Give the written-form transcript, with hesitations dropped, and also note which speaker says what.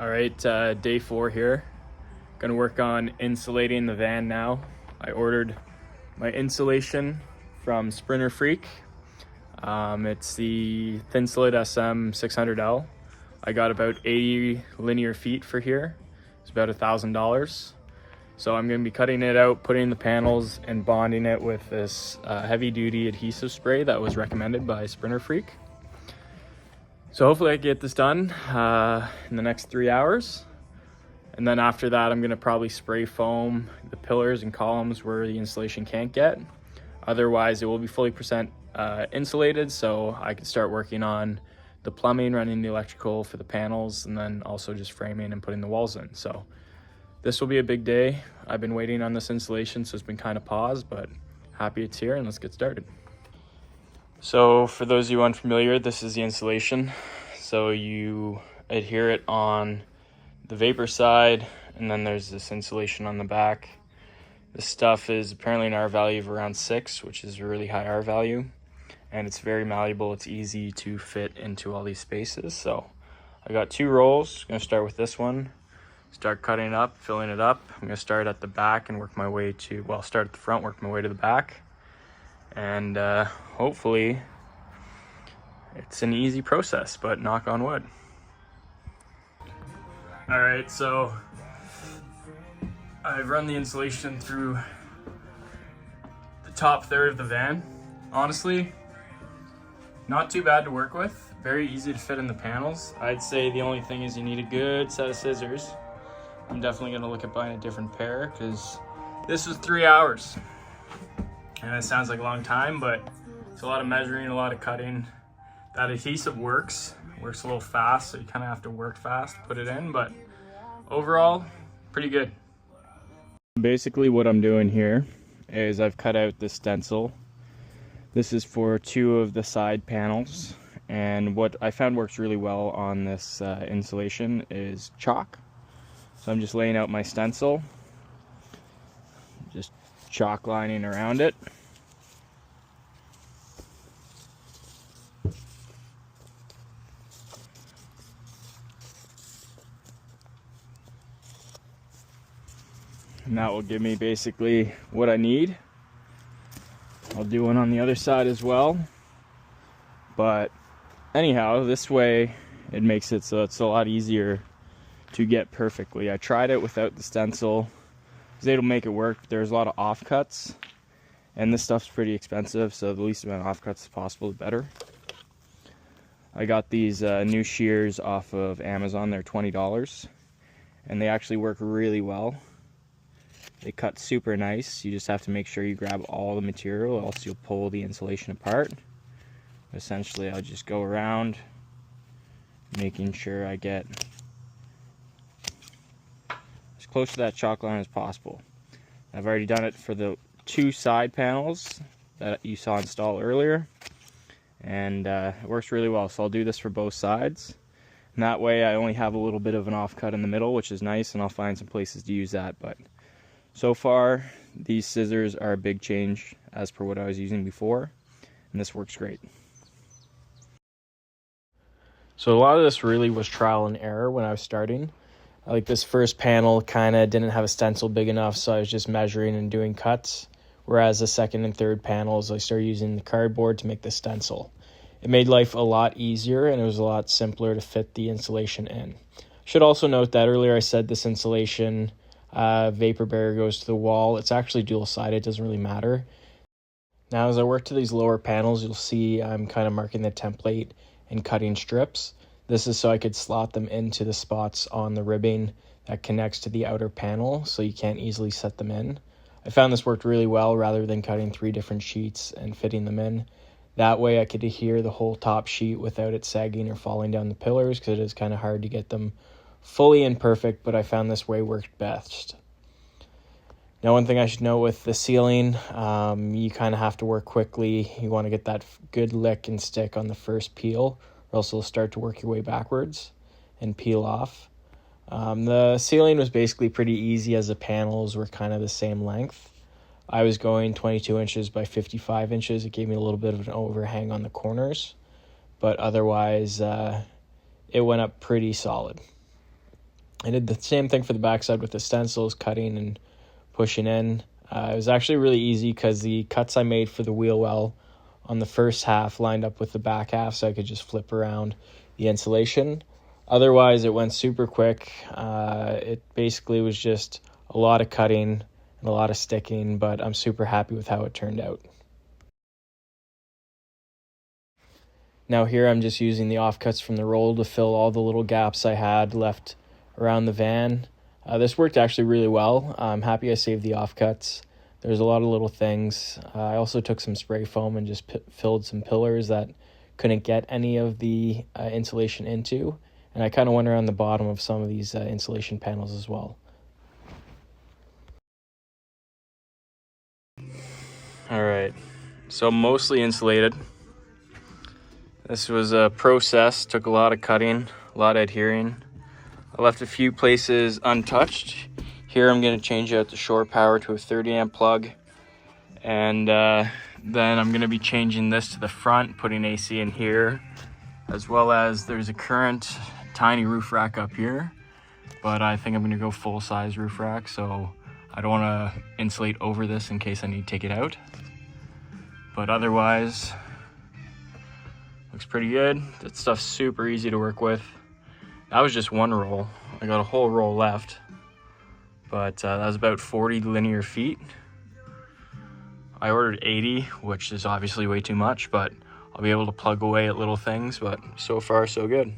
Speaker 1: All right, day 4 here. Gonna work on insulating the van now. I ordered my insulation from Sprinter Freak. It's the Thinsulate SM 600L. I got about 80 linear feet for here. It's about $1,000. So I'm gonna be cutting it out, putting the panels and bonding it with this heavy duty adhesive spray that was recommended by Sprinter Freak. So hopefully I can get this done in the next 3 hours. And then after that, I'm gonna probably spray foam the pillars and columns where the insulation can't get. Otherwise, it will be fully insulated, so I can start working on the plumbing, running the electrical for the panels, and then also just framing and putting the walls in. So this will be a big day. I've been waiting on this insulation, so it's been kind of paused, but happy it's here, and let's get started. So for those of you unfamiliar, this is the insulation. So you adhere it on the vapor side, and then there's this insulation on the back. This stuff is apparently an R value of around 6, which is a really high R value, and it's very malleable. It's easy to fit into all these spaces. So I got 2 rolls. I'm gonna start with this one, start cutting it up, filling it up. I'm gonna start at the back and work my way to, well, start at the front, work my way to the back. And hopefully it's an easy process, but knock on wood. All right, so I've run the insulation through the top third of the van. Honestly, not too bad to work with. Very easy to fit in the panels. I'd say the only thing is you need a good set of scissors. I'm definitely gonna look at buying a different pair because this was 3 hours. And it sounds like a long time, but it's a lot of measuring, a lot of cutting. That adhesive works a little fast, so you kind of have to work fast to put it in, but overall, pretty good. Basically what I'm doing here is I've cut out this stencil. This is for 2 of the side panels, and what I found works really well on this insulation is chalk. So I'm just laying out my stencil, just chalk lining around it. And that will give me basically what I need. I'll do one on the other side as well. But anyhow, this way it makes it so it's a lot easier to get perfectly. I tried it without the stencil. It'll make it work. There's a lot of offcuts, and this stuff's pretty expensive, so the least amount of offcuts as possible, the better. I got these new shears off of Amazon. They're $20, and they actually work really well. They cut super nice. You just have to make sure you grab all the material, else you'll pull the insulation apart. Essentially, I'll just go around, making sure I get as close to that chalk line as possible. I've already done it for the 2 side panels that you saw installed earlier, and it works really well. So I'll do this for both sides, and that way I only have a little bit of an offcut in the middle, which is nice, and I'll find some places to use that. But so far, these scissors are a big change as per what I was using before, and this works great. So a lot of this really was trial and error when I was starting. Like this first panel kind of didn't have a stencil big enough, so I was just measuring and doing cuts. Whereas the second and third panels, I started using the cardboard to make the stencil. It made life a lot easier, and it was a lot simpler to fit the insulation in. Should also note that earlier I said this insulation vapor barrier goes to the wall. It's actually dual-sided, it doesn't really matter. Now as I work to these lower panels, you'll see I'm kind of marking the template and cutting strips. This is so I could slot them into the spots on the ribbing that connects to the outer panel, so you can't easily set them in. I found this worked really well rather than cutting 3 different sheets and fitting them in. That way I could adhere the whole top sheet without it sagging or falling down the pillars, because it is kind of hard to get them fully and perfect, but I found this way worked best. Now, one thing I should note with the sealing, you kind of have to work quickly. You want to get that good lick and stick on the first peel, or else it'll start to work your way backwards and peel off. The sealing was basically pretty easy as the panels were kind of the same length. I was going 22 inches by 55 inches. It gave me a little bit of an overhang on the corners, but otherwise it went up pretty solid. I did the same thing for the backside with the stencils, cutting and pushing in. It was actually really easy because the cuts I made for the wheel well on the first half lined up with the back half, so I could just flip around the insulation. Otherwise, it went super quick. It basically was just a lot of cutting and a lot of sticking, but I'm super happy with how it turned out. Now here I'm just using the offcuts from the roll to fill all the little gaps I had left around the van. This worked actually really well. I'm happy I saved the offcuts. There's a lot of little things. I also took some spray foam and just filled some pillars that couldn't get any of the insulation into. And I kind of went around the bottom of some of these insulation panels as well. All right, so mostly insulated. This was a process, took a lot of cutting, a lot of adhering. I left a few places untouched. Here I'm going to change out the shore power to a 30 amp plug. And then I'm going to be changing this to the front, putting AC in here. As well as there's a current tiny roof rack up here. But I think I'm going to go full size roof rack, so I don't want to insulate over this in case I need to take it out. But otherwise, looks pretty good. That stuff's super easy to work with. That was just one roll. I got a whole roll left, but that was about 40 linear feet. I ordered 80, which is obviously way too much, but I'll be able to plug away at little things, but so far so good.